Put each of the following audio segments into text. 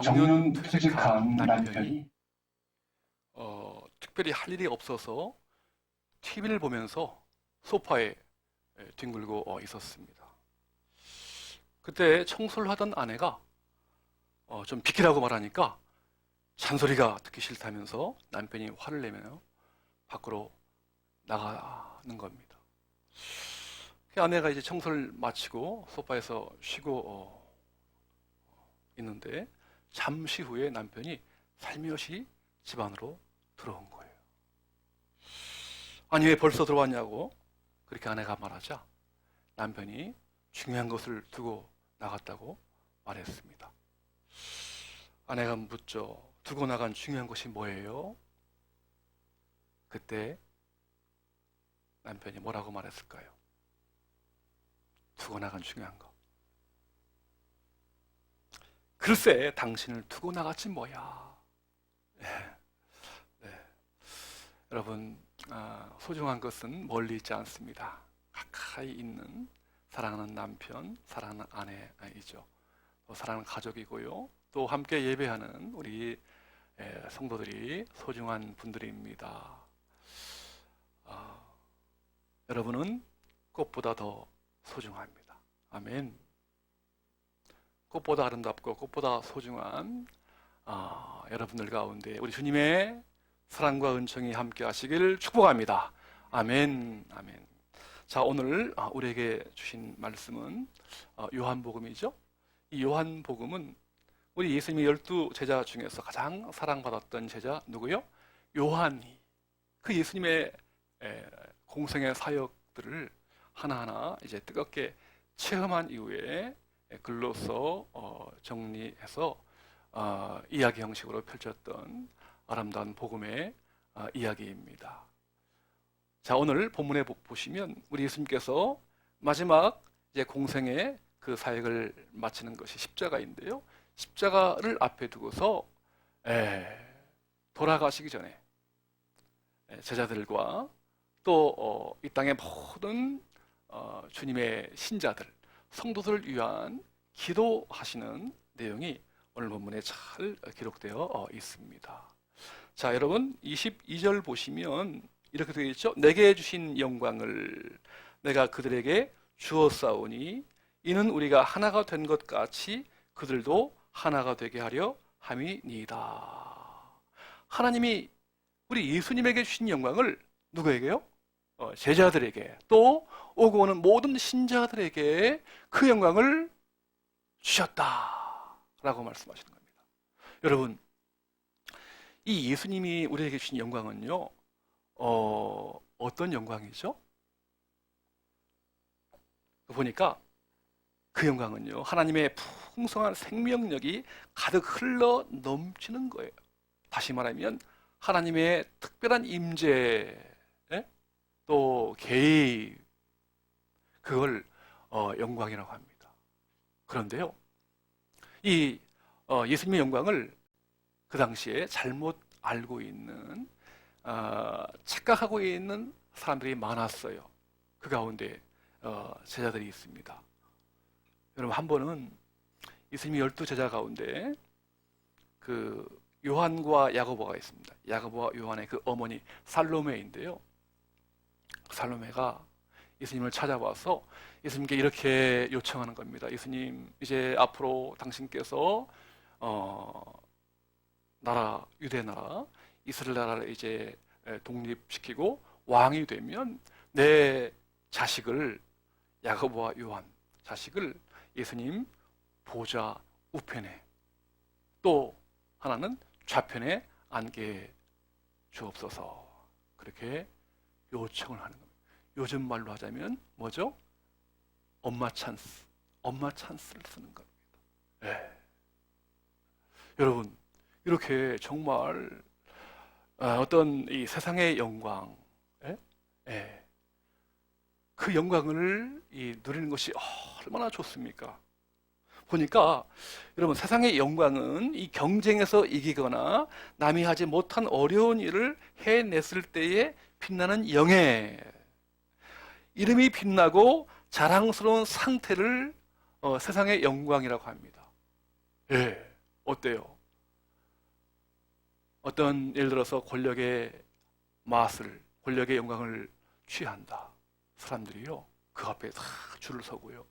정년퇴직한 남편이 특별히 할 일이 없어서 TV를 보면서 소파에 뒹굴고 있었습니다. 그때 청소를 하던 아내가 좀 비키라고 말하니까 잔소리가 듣기 싫다면서 남편이 화를 내며 밖으로 나가는 겁니다. 아내가 이제 청소를 마치고 소파에서 쉬고 있는데 잠시 후에 남편이 살며시 집 안으로 들어온 거예요. 아니, 왜 벌써 들어왔냐고 그렇게 아내가 말하자 남편이 중요한 것을 두고 나갔다고 말했습니다. 아내가 묻죠. 두고 나간 중요한 것이 뭐예요? 그때 남편이 뭐라고 말했을까요? 두고 나간 중요한 거. 글쎄, 당신을 두고 나갔지 뭐야. 네. 여러분, 소중한 것은 멀리 있지 않습니다. 가까이 있는 사랑하는 남편, 사랑하는 아내이죠. 또 사랑하는 가족이고요. 또 함께 예배하는 우리 성도들이 소중한 분들입니다. 여러분은 꽃보다 더 소중합니다. 아멘. 꽃보다 아름답고 꽃보다 소중한 여러분들 가운데 우리 주님의 사랑과 은총이 함께 하시길 축복합니다. 아멘. 아멘. 자, 오늘 우리에게 주신 말씀은 요한복음이죠. 이 요한복음은 우리 예수님의 12제자 중에서 가장 사랑받았던 제자 누구요? 요한이 그 예수님의 공생의 사역들을 하나하나 이제 뜨겁게 체험한 이후에 글로써 정리해서 이야기 형식으로 펼쳤던 아름다운 복음의 이야기입니다. 자, 오늘 본문에 보시면 우리 예수님께서 마지막 이제 공생의 그 사역을 마치는 것이 십자가인데요. 십자가를 앞에 두고서 돌아가시기 전에 제자들과 또 이 땅의 모든 주님의 신자들, 성도들을 위한 기도하시는 내용이 오늘 본문에 잘 기록되어 있습니다. 자, 여러분 22절 보시면 이렇게 되어 있죠. 내게 주신 영광을 내가 그들에게 주었사오니 이는 우리가 하나가 된 것 같이 그들도 하나가 되게 하려 함이니이다. 하나님이 우리 예수님에게 주신 영광을 누구에게요? 제자들에게, 또 오고 오는 모든 신자들에게 그 영광을 주셨다라고 말씀하시는 겁니다. 여러분, 이 예수님이 우리에게 주신 영광은요, 어떤 영광이죠? 보니까 그 영광은요, 하나님의 풍성한 생명력이 가득 흘러 넘치는 거예요. 다시 말하면 하나님의 특별한 임재, 또 개입, 그걸 영광이라고 합니다. 그런데요, 이 예수님의 영광을 그 당시에 잘못 알고 있는, 착각하고 있는 사람들이 많았어요. 그 가운데 제자들이 있습니다. 여러분, 한 번은 예수님이 12제자 가운데 그 요한과 야고보가 있습니다. 야고보와 요한의 그 어머니 살로메인데요. 살로메가 예수님을 찾아와서 예수님께 이렇게 요청하는 겁니다. 예수님, 이제 앞으로 당신께서 나라, 유대 나라, 이스라엘 나라를 이제 독립시키고 왕이 되면 내 자식을, 야고보와 요한 자식을 예수님 보좌 우편에, 또 하나는 좌편에 앉게 주옵소서, 그렇게 요청을 하는 겁니다. 요즘 말로 하자면 뭐죠? 엄마 찬스, 엄마 찬스를 쓰는 겁니다. 여러분, 이렇게 정말 어떤 이 세상의 영광, 그 영광을 누리는 것이 얼마나 좋습니까? 보니까 여러분, 세상의 영광은 이 경쟁에서 이기거나 남이 하지 못한 어려운 일을 해냈을 때에 빛나는 영예, 이름이 빛나고 자랑스러운 상태를 세상의 영광이라고 합니다. 어때요? 어떤 예를 들어서 권력의 맛을, 권력의 영광을 취한다. 사람들이요, 그 앞에 다 줄을 서고요.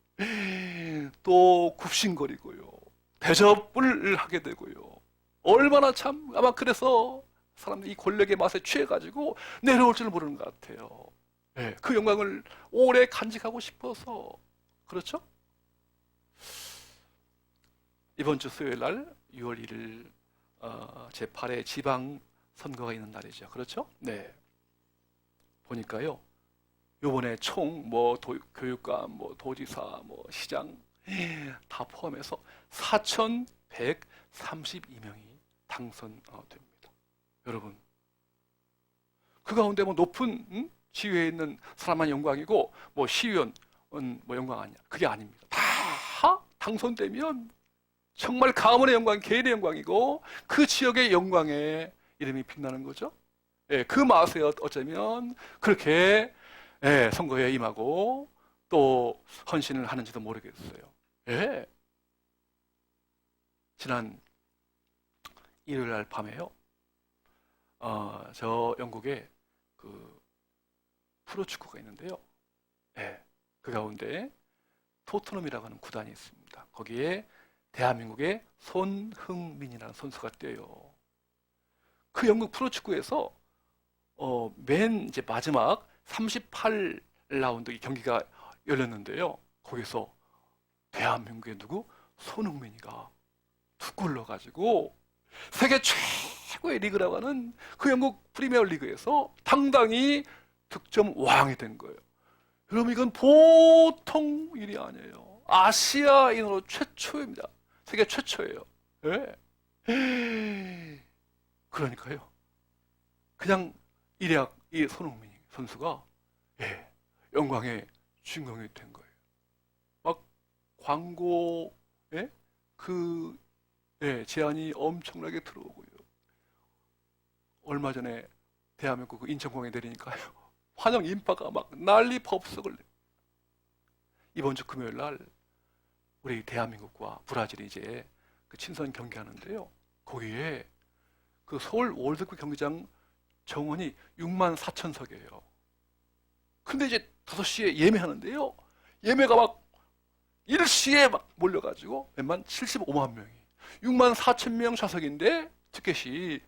또 굽신거리고요. 대접을 하게 되고요. 얼마나 참 아마 그래서 사람들이 이 권력의 맛에 취해가지고 내려올 줄 모르는 것 같아요. 네, 그 영광을 오래 간직하고 싶어서. 그렇죠? 이번 주 수요일 날 6월 1일 제8회 지방 선거가 있는 날이죠. 그렇죠? 네. 보니까요, 요번에 총 교육감, 도지사, 시장 다 포함해서 4,132명이 당선됩니다. 여러분, 그 가운데 높은 지위에 있는 사람만 영광이고 시의원은 영광 아니야. 그게 아닙니다. 다 당선되면 정말 가문의 영광, 개인의 영광이고 그 지역의 영광에 이름이 빛나는 거죠. 예, 그 맛에 어쩌면 그렇게 선거에 임하고 또 헌신을 하는지도 모르겠어요. 예. 지난 일요일 날 밤에요. 저 영국에 그 프로축구가 있는데요. 예. 그 가운데 토트넘이라고 하는 구단이 있습니다. 거기에 대한민국의 손흥민이라는 선수가 뛰어요. 그 영국 프로축구에서 맨 이제 마지막 38라운드 경기가 열렸는데요. 거기서 대한민국의 누구? 손흥민이가 2골 넣어가지고 세계 최고의 리그라고 하는 그 영국 프리미어 리그에서 당당히 득점 왕이 된 거예요. 여러분, 이건 보통 일이 아니에요. 아시아인으로 최초입니다. 세계 최초예요. 예. 그러니까요, 그냥 이 손흥민 선수가 영광의 주인공이 된 거예요. 막 광고에 제안이 엄청나게 들어오고요. 얼마 전에 대한민국 인천공항에 내리니까요, 환영 인파가 막 난리 법석을 내요. 이번 주 금요일 날 우리 대한민국과 브라질이 이제 그 친선 경기하는데요. 거기에 그 서울 월드컵 경기장 정원이 64,000석이에요. 근데 이제 5시에 예매하는데요. 예매가 막 일시에 막 몰려가지고 몇만 75만 명이 64,000명 좌석인데 티켓이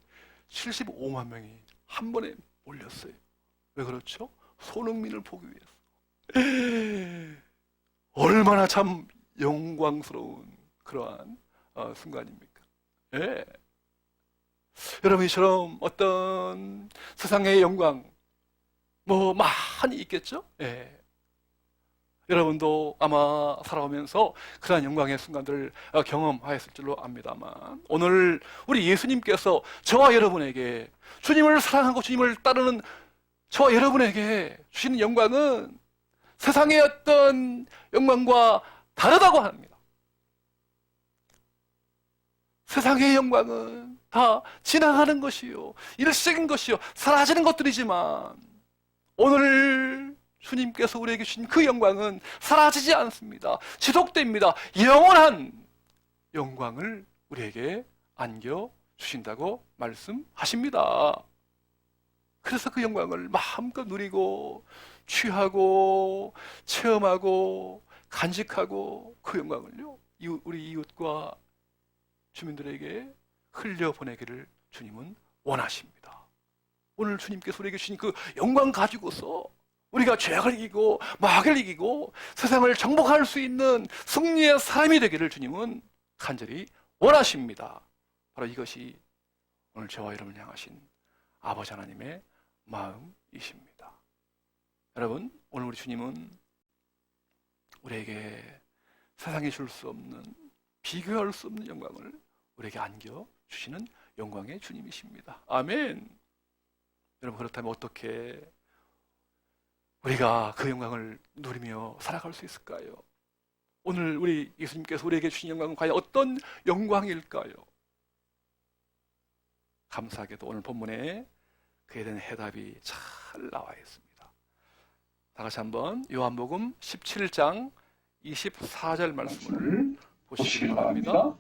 75만 명이 한 번에 몰렸어요. 왜 그렇죠? 손흥민을 보기 위해서. 얼마나 참 영광스러운 그러한 순간입니까? 예. 여러분, 이처럼 어떤 세상의 영광 많이 있겠죠? 예. 여러분도 아마 살아오면서 그러한 영광의 순간들을 경험하였을 줄로 압니다만, 오늘 우리 예수님께서 저와 여러분에게, 주님을 사랑하고 주님을 따르는 저와 여러분에게 주시는 영광은 세상의 어떤 영광과 다르다고 합니다. 세상의 영광은 다 지나가는 것이요, 일시적인 것이요, 사라지는 것들이지만 오늘 주님께서 우리에게 주신 그 영광은 사라지지 않습니다. 지속됩니다. 영원한 영광을 우리에게 안겨주신다고 말씀하십니다. 그래서 그 영광을 마음껏 누리고 취하고 체험하고 간직하고 그 영광을요, 우리 이웃과 주민들에게 흘려보내기를 주님은 원하십니다. 오늘 주님께서 우리에게 주신 그 영광 가지고서 우리가 죄악을 이기고 마귀를 이기고 세상을 정복할 수 있는 승리의 삶이 되기를 주님은 간절히 원하십니다. 바로 이것이 오늘 저와 여러분을 향하신 아버지 하나님의 마음이십니다. 여러분, 오늘 우리 주님은 우리에게 세상에 줄 수 없는, 비교할 수 없는 영광을 우리에게 안겨주시는 영광의 주님이십니다. 아멘. 여러분, 그렇다면 어떻게 우리가 그 영광을 누리며 살아갈 수 있을까요? 오늘 우리 예수님께서 우리에게 주신 영광은 과연 어떤 영광일까요? 감사하게도 오늘 본문에 그에 대한 해답이 잘 나와 있습니다. 다 같이 한번 요한복음 17장 24절 말씀을 보시기 바랍니다.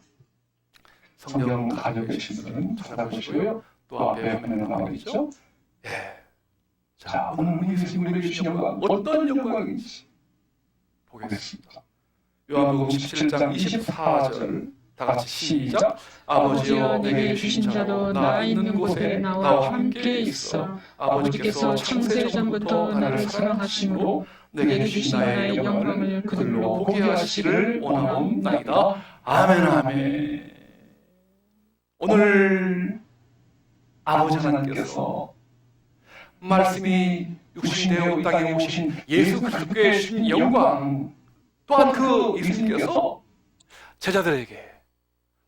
성경 가지고 계신 분은 찾아보시고요. 또 앞에 화면에 나와 있죠. 예. 자, 오늘 우리 예수님 우리에게 주신 영광 어떤 영광인지 보겠습니다. 요한복음 17장 24절 다 같이 시작. 아버지여 내게 주신 자도 나 있는 곳에 나와 함께 있어 아버지께서 창세 전부터 나를 사랑하심으로 내게 주신 나의 영광을 그들로 보게 하시기를 원하옵나이다. 아멘 아멘. 오늘 아버지 하나님께서 말씀이 육신되어 이 땅에 오신 예수 그리스도께 주신 영광, 또한 그 예수님께서 제자들에게,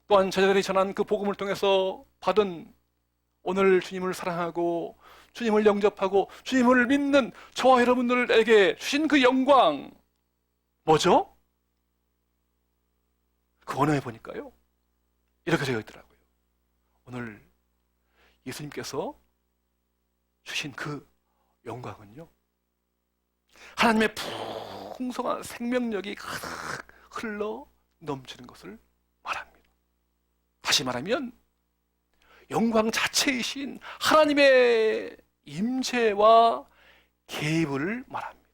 또한 제자들이 전한 그 복음을 통해서 받은 오늘 주님을 사랑하고 주님을 영접하고 주님을 믿는 저와 여러분들에게 주신 그 영광 뭐죠? 그 언어에 보니까요 이렇게 되어 있더라고요. 오늘 예수님께서 주신 그 영광은요, 하나님의 풍성한 생명력이 가득 흘러 넘치는 것을 말합니다. 다시 말하면 영광 자체이신 하나님의 임재와 개입을 말합니다.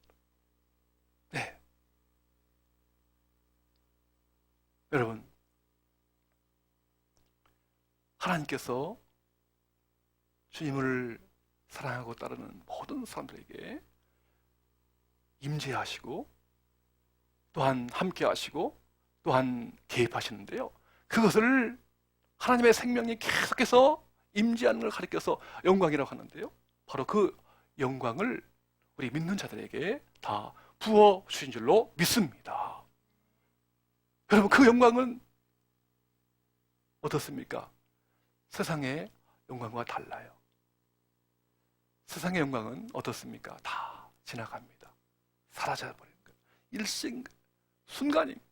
네. 여러분, 하나님께서 주님을 사랑하고 따르는 모든 사람들에게 임재하시고 또한 함께 하시고 또한 개입하시는데요, 그것을 하나님의 생명이 계속해서 임재하는 걸 가리켜서 영광이라고 하는데요, 바로 그 영광을 우리 믿는 자들에게 다 부어 주신 줄로 믿습니다. 여러분, 그 영광은 어떻습니까? 세상의 영광과 달라요. 세상의 영광은 어떻습니까? 다 지나갑니다. 사라져버리는 거예요. 일생 순간입니다.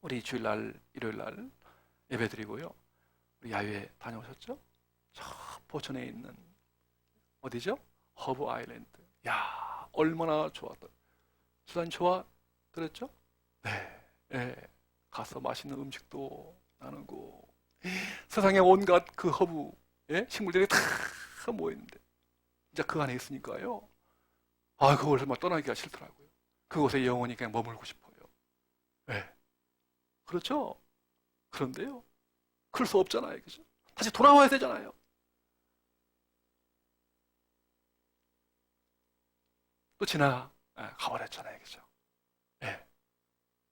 우리 주일날, 일요일날 예배드리고요, 우리 야외 다녀오셨죠? 저 포천에 있는 어디죠? 허브 아일랜드. 야, 얼마나 좋았다. 수단 좋아 들었죠? 네, 네. 가서 맛있는 음식도 나누고 세상에 온갖 그 허브 식물들이 다 모였는데 진짜 그 안에 있으니까요, 그걸 정말 떠나기가 싫더라고요. 그곳에 영원히 그냥 머물고 싶어요. 네. 그렇죠? 그런데요, 그럴 수 없잖아요. 그죠? 다시 돌아와야 되잖아요. 또 가버렸잖아요. 그죠? 네.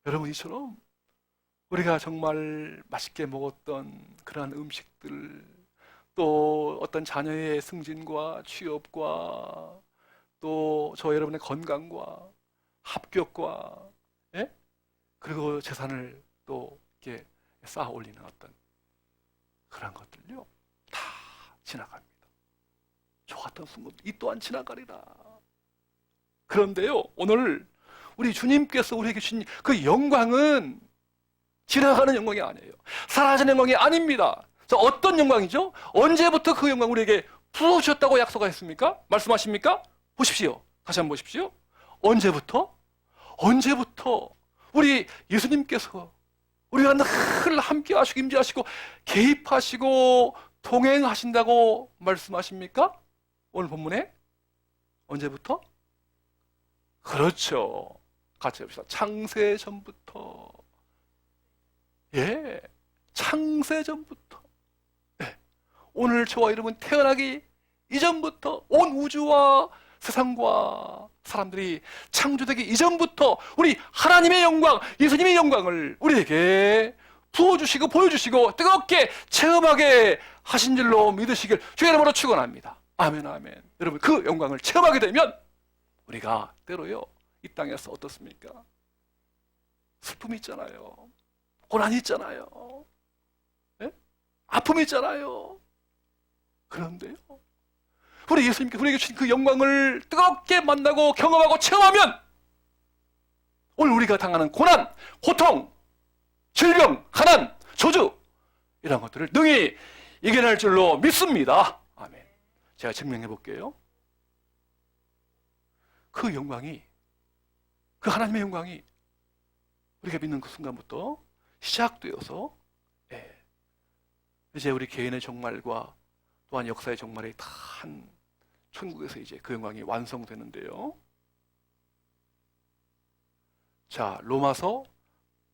여러분, 이처럼 우리가 정말 맛있게 먹었던 그러한 음식들, 또 어떤 자녀의 승진과 취업과 또 저 여러분의 건강과 합격과 그리고 재산을 또 이렇게 쌓아 올리는 어떤 그런 것들요, 다 지나갑니다. 좋았던 순간 이 또한 지나가리라. 그런데요, 오늘 우리 주님께서 우리에게 주신 그 영광은 지나가는 영광이 아니에요. 사라지는 영광이 아닙니다. 자, 어떤 영광이죠? 언제부터 그 영광 우리에게 부어주셨다고 약속하셨습니까? 말씀하십니까? 보십시오. 다시 한번 보십시오. 언제부터? 우리 예수님께서 우리가 늘 함께 하시고 임재하시고 개입하시고 동행하신다고 말씀하십니까? 오늘 본문에? 언제부터? 그렇죠. 같이 해봅시다. 창세 전부터. 예, 창세 전부터. 네. 오늘 저와 여러분 태어나기 이전부터 온 우주와 세상과 사람들이 창조되기 이전부터 우리 하나님의 영광, 예수님의 영광을 우리에게 부어주시고 보여주시고 뜨겁게 체험하게 하신 줄로 믿으시길 주의 이름으로 축원합니다. 아멘 아멘. 여러분, 그 영광을 체험하게 되면 우리가 때로요, 이 땅에서 어떻습니까? 슬픔이 있잖아요. 고난이 있잖아요. 네? 아픔이 있잖아요. 그런데요, 우리 예수님께서 우리에게 주신 그 영광을 뜨겁게 만나고 경험하고 체험하면 오늘 우리가 당하는 고난, 고통, 질병, 가난, 저주 이런 것들을 능히 이겨낼 줄로 믿습니다. 아멘. 제가 증명해 볼게요. 그 영광이, 그 하나님의 영광이 우리가 믿는 그 순간부터 시작되어서 예, 이제 우리 개인의 종말과 또한 역사의 종말이 다 한 천국에서 이제 그 영광이 완성되는데요. 자, 로마서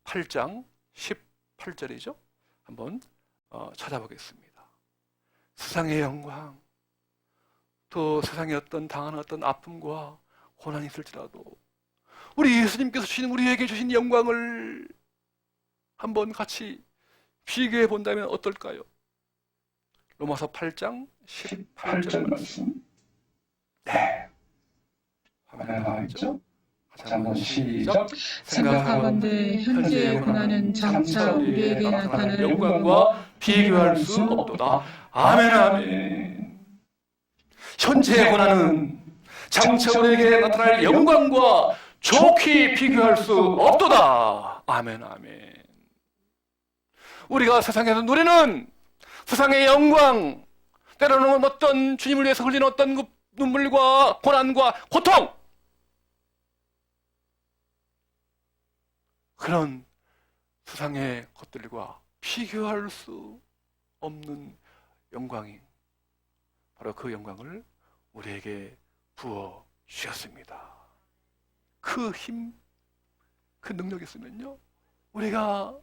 8장 18절이죠. 한번 찾아보겠습니다. 세상의 영광, 또 세상에 어떤 당하는 어떤 아픔과 고난이 있을지라도 우리 예수님께서 주신 우리에게 주신 영광을 한번 같이 비교해 본다면 어떨까요? 로마서 8장 18절 말씀. 네. 화면에 나와 있죠? 같이 한번 시작. 생각하건대 현재의 고난은 장차 우리에게 나타날 영광과 비교할 수 없도다. 아멘, 아멘. 현재의 고난은 장차 우리에게 나타날 영광과 좋게 비교할 수 없도다. 아멘, 아멘. 우리가 세상에서 누리는 세상의 영광, 때로는 어떤 주님을 위해서 흘리는 어떤 그 눈물과 고난과 고통, 그런 세상의 것들과 비교할 수 없는 영광이 바로 그 영광을 우리에게 부어 주셨습니다. 그 힘, 그 능력이 있으면요, 우리가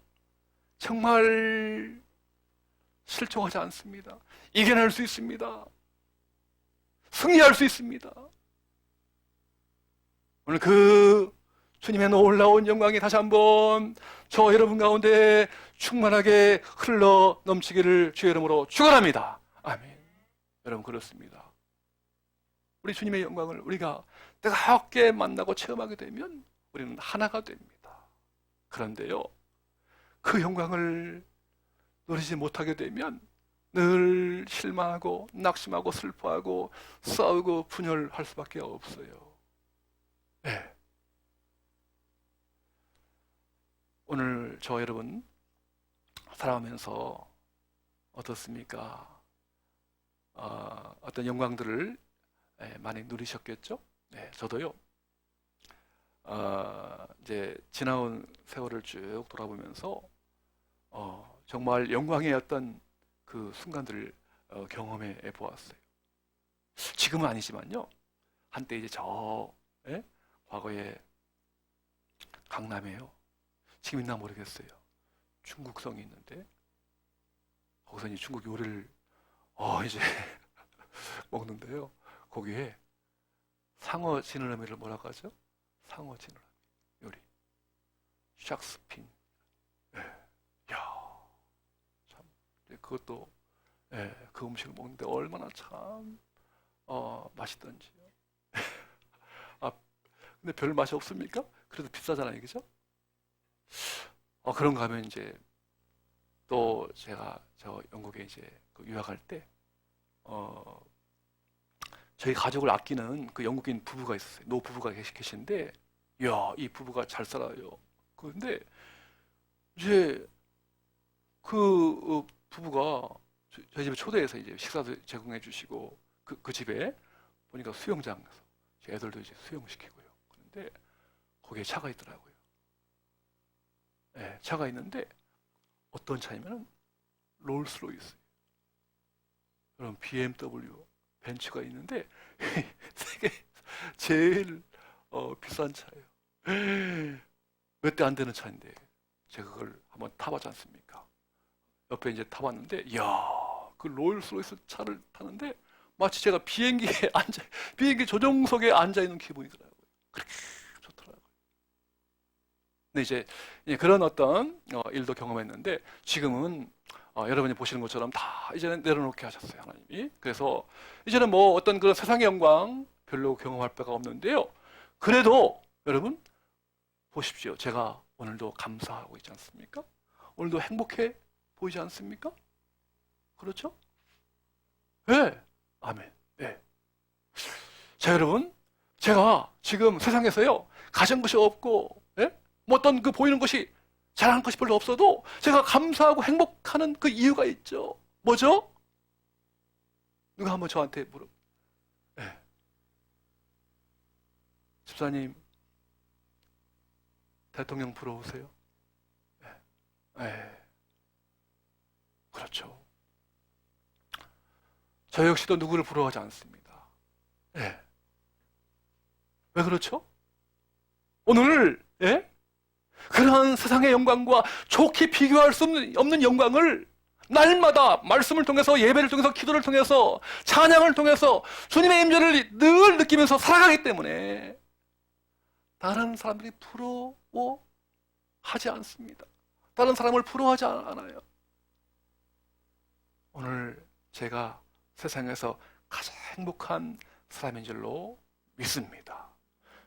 정말 실족하지 않습니다. 이겨낼 수 있습니다. 승리할 수 있습니다. 오늘 그 주님의 놀라운 영광이 다시 한번 저 여러분 가운데 충만하게 흘러 넘치기를 주의 이름으로 축원합니다. 아멘. 여러분, 그렇습니다. 우리 주님의 영광을 우리가 뜨겁게 만나고 체험하게 되면 우리는 하나가 됩니다. 그런데요, 그 영광을 누리지 못하게 되면 늘 실망하고 낙심하고 슬퍼하고 싸우고 분열할 수밖에 없어요. 네. 오늘 저 여러분 살아가면서 어떻습니까? 어떤 영광들을 많이 누리셨겠죠? 네, 저도요. 이제 지나온 세월을 쭉 돌아보면서 정말 영광의 어떤 그 순간들을 경험해 보았어요. 지금은 아니지만요. 한때 이제 과거에 강남에요. 지금 있나 모르겠어요. 중국성이 있는데 거기서 이제 중국 요리를 이제 먹는데요. 거기에 상어 지느러미를 뭐라고 하죠? 상어 지느러미 요리. 샥스핀. 예. 야, 참 그것도 그 음식을 먹는데 얼마나 참 맛있던지요. 근데 별 맛이 없습니까? 그래도 비싸잖아요, 그죠? 그런가 하면 이제 또 제가 저 영국에 이제 그 유학할 때 저희 가족을 아끼는 그 영국인 부부가 있었어요. 노 부부가 계신데, 이야, 이 부부가 잘 살아요. 그런데 이제 그 부부가 저희 집에 초대해서 이제 식사도 제공해 주시고 그 집에 보니까 수영장에서 제 애들도 이제 수영시키고요. 그런데 거기에 차가 있더라고요. 네, 차가 있는데 어떤 차냐면은 롤스로이스, 그런 BMW 벤츠가 있는데 세계 제일 비싼 차예요. 몇 대 안 되는 차인데 제가 그걸 한번 타봤지 않습니까? 옆에 이제 타봤는데, 이야, 그 롤스로이스 차를 타는데 마치 제가 비행기 조종석에 앉아 있는 기분이더라고요. 그렇게 좋더라고요. 근데 이제 그런 어떤 일도 경험했는데, 지금은 여러분이 보시는 것처럼 다 이제는 내려놓게 하셨어요, 하나님이. 그래서 이제는 뭐 어떤 그런 세상의 영광 별로 경험할 바가 없는데요. 그래도 여러분 보십시오. 제가 오늘도 감사하고 있지 않습니까? 오늘도 행복해 보이지 않습니까? 그렇죠? 네. 아멘. 네. 자, 여러분, 제가 지금 세상에서요, 가진 것이 없고, 뭐 어떤 그 보이는 것이 자랑할 것이 별로 없어도 제가 감사하고 행복하는 그 이유가 있죠. 뭐죠? 누가 한번 저한테 집사님, 대통령 부러우세요? 그렇죠. 저 역시도 누구를 부러워하지 않습니다. 왜 그렇죠? 오늘 그러한 세상의 영광과 좋게 비교할 수 없는 영광을 날마다 말씀을 통해서, 예배를 통해서, 기도를 통해서, 찬양을 통해서 주님의 임재를 늘 느끼면서 살아가기 때문에 다른 사람들이 부러워하지 않습니다. 다른 사람을 부러워하지 않아요. 오늘 제가 세상에서 가장 행복한 사람인 줄로 믿습니다.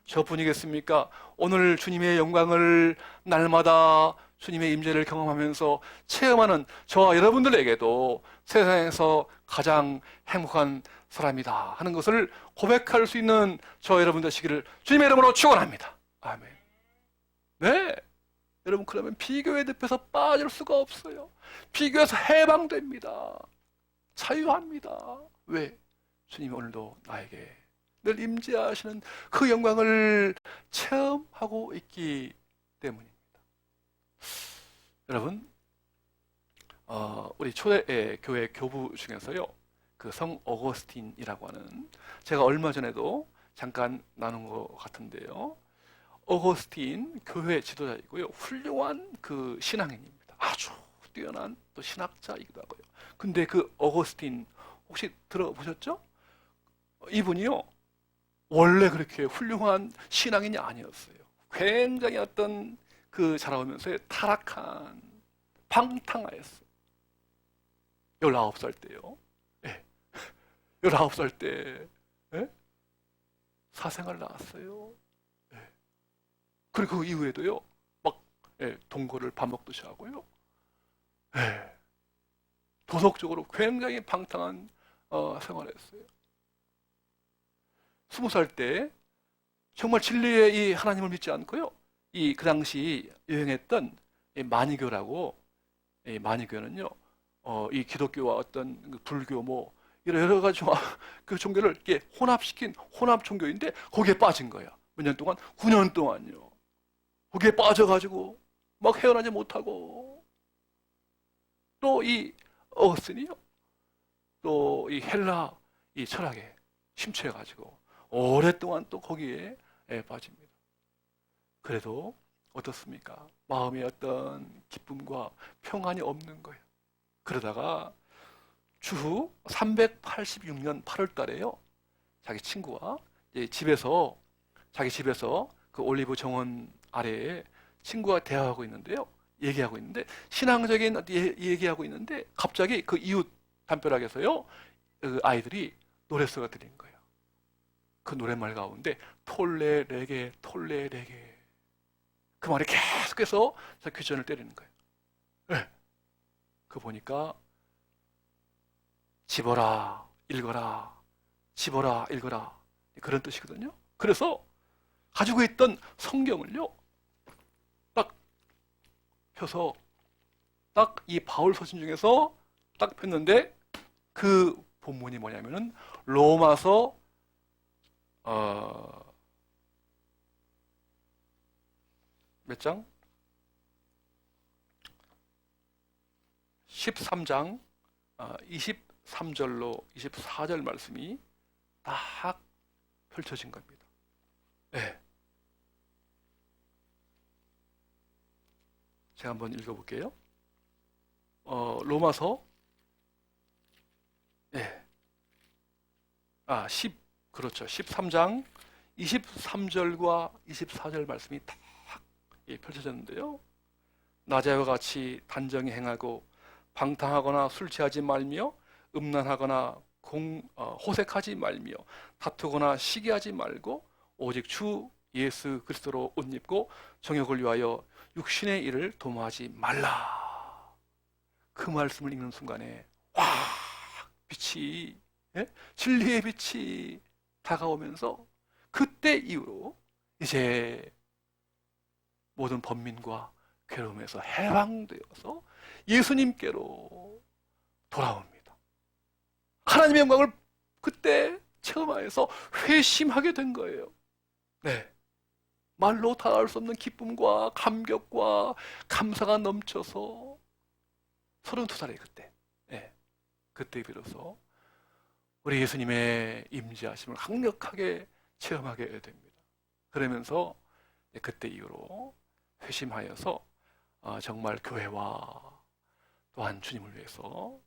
저뿐이겠습니까? 오늘 주님의 영광을 날마다 주님의 임재를 경험하면서 체험하는 저와 여러분들에게도 세상에서 가장 행복한 사람이다 하는 것을 고백할 수 있는 저와 여러분 되시기를 주님의 이름으로 축원합니다. 아멘. 네, 여러분, 그러면 비교의 늪에서 빠질 수가 없어요. 비교에서 해방됩니다. 자유합니다. 왜? 주님이 오늘도 나에게 늘 임재하시는 그 영광을 체험하고 있기 때문입니다. 여러분, 우리 초대 교회 교부 중에서요, 그 성 어거스틴이라고 하는, 제가 얼마 전에도 잠깐 나눈 것 같은데요, 어거스틴 교회 지도자이고요, 훌륭한 그 신앙인입니다. 아주 뛰어난 또 신학자이기도 하고요. 근데 그 어거스틴 혹시 들어보셨죠? 이분이요, 원래 그렇게 훌륭한 신앙인이 아니었어요. 굉장히 어떤 그 자라오면서 타락한, 방탕하였어요. 19살 때요. 19살 때 사생활 나왔어요. 그리고 그 이후에도요, 막 동거를 밥 먹듯이 하고요. 도덕적으로 굉장히 방탕한 생활을 했어요. 20살 때 정말 진리의 이 하나님을 믿지 않고요, 그 당시 유행했던 마니교라고, 마니교는요, 이 기독교와 어떤 그 불교 뭐 여러 가지 그 종교를 이렇게 혼합시킨 혼합 종교인데 거기에 빠진 거야. 몇 년 동안? 9년 동안요. 거기에 빠져가지고 막 헤어나지 못하고, 또 이 어거스틴이요, 또 이 헬라 이 철학에 심취해가지고 오랫동안 또 거기에 빠집니다. 그래도 어떻습니까? 마음에 어떤 기쁨과 평안이 없는 거예요. 그러다가 주후 386년 8월 달에요, 자기 친구와 자기 집에서 그 올리브 정원 아래에 친구와 대화하고 있는데요, 얘기하고 있는데, 신앙적인 얘기하고 있는데 갑자기 그 이웃 담벼락에서요, 그 아이들이 노랫소리가 들린 거예요. 그 노랫말 가운데 톨레 레게 톨레 레게, 그 말이 계속해서 귀전을 때리는 거예요. 그 보니까 집어라 읽어라, 집어라 읽어라, 그런 뜻이거든요. 그래서 가지고 있던 성경을요, 딱 펴서 딱 이 바울 서신 중에서 딱 폈는데, 그 본문이 뭐냐면은 로마서 몇 장? 13장 23절로 24절 말씀이 딱 펼쳐진 겁니다. 제가 한번 읽어볼게요. 로마서 13장 23절과 24절 말씀이 딱 펼쳐졌는데요. 낮에와 같이 단정히 행하고 방탕하거나 술 취하지 말며 음란하거나 호색하지 말며 다투거나 시기하지 말고 오직 주 예수 그리스도로 옷 입고 정욕을 위하여 육신의 일을 도모하지 말라. 그 말씀을 읽는 순간에 확 빛이, 진리의 빛이 다가오면서 그때 이후로 이제 모든 번민과 괴로움에서 해방되어서 예수님께로 돌아옵니다. 하나님의 영광을 그때 체험하여서 회심하게 된 거예요. 말로 다할 수 없는 기쁨과 감격과 감사가 넘쳐서 32살이에요 그때. 예, 그때 비로소 우리 예수님의 임재하심을 강력하게 체험하게 됩니다. 그러면서 그때 이후로 회심하여서 정말 교회와 또한 주님을 위해서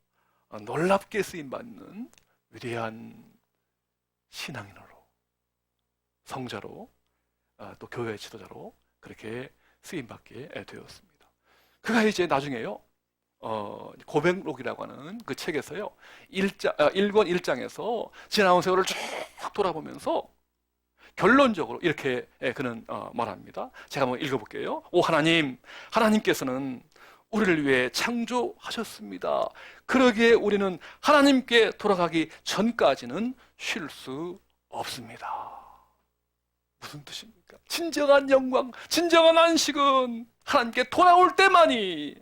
놀랍게 쓰임받는 위대한 신앙인으로, 성자로, 또 교회 지도자로 그렇게 쓰임받게 되었습니다. 그가 이제 나중에요, 고백록이라고 하는 그 책에서요, 1권 1장에서 지나온 세월을 쭉 돌아보면서 결론적으로 이렇게 그는 말합니다. 제가 한번 읽어볼게요. 오 하나님, 하나님께서는 우리를 위해 창조하셨습니다. 그러기에 우리는 하나님께 돌아가기 전까지는 쉴 수 없습니다. 무슨 뜻입니까? 진정한 영광, 진정한 안식은 하나님께 돌아올 때만이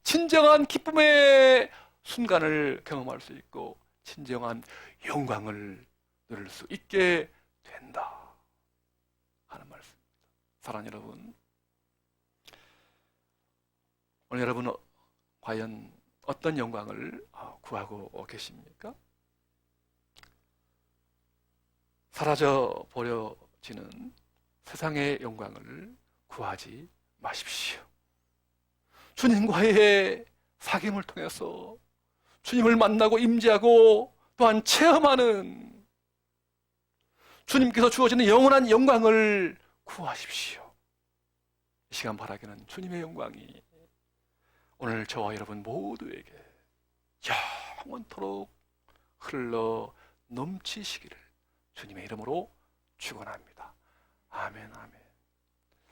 진정한 기쁨의 순간을 경험할 수 있고 진정한 영광을 누릴 수 있게 된다 하는 말씀입니다. 사랑하는 여러분, 오늘 여러분은 과연 어떤 영광을 구하고 계십니까? 사라져 버려지는 세상의 영광을 구하지 마십시오. 주님과의 사귐을 통해서 주님을 만나고 임재하고 또한 체험하는 주님께서 주어지는 영원한 영광을 구하십시오. 이 시간 바라기는 주님의 영광이 오늘 저와 여러분 모두에게 영원토록 흘러 넘치시기를 주님의 이름으로 축원합니다. 아멘, 아멘.